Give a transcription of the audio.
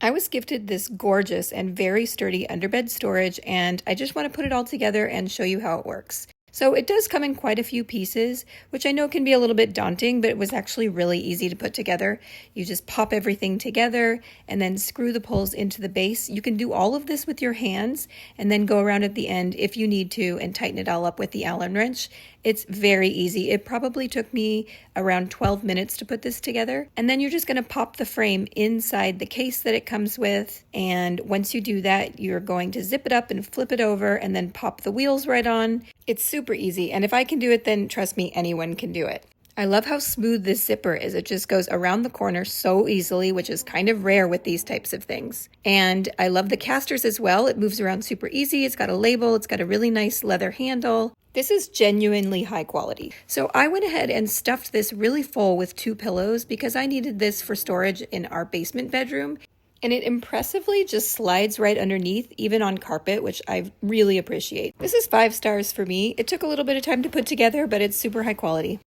I was gifted this gorgeous and very sturdy underbed storage, and I just want to put it all together and show you how it works. So it does come in quite a few pieces, which I know can be a little bit daunting, but it was actually really easy to put together. You just pop everything together and then screw the poles into the base. You can do all of this with your hands and then go around at the end if you need to and tighten it all up with the Allen wrench. It's very easy. It probably took me around 12 minutes to put this together. And then you're just going to pop the frame inside the case that it comes with. And once you do that, you're going to zip it up and flip it over and then pop the wheels right on. It's super easy. And if I can do it, then trust me, anyone can do it. I love how smooth this zipper is. It just goes around the corner so easily, which is kind of rare with these types of things. And I love the casters as well. It moves around super easy. It's got a label. It's got a really nice leather handle. This is genuinely high quality. So I went ahead and stuffed this really full with 2 pillows because I needed this for storage in our basement bedroom. And it impressively just slides right underneath, even on carpet, which I really appreciate. This is 5 stars for me. It took a little bit of time to put together, but it's super high quality.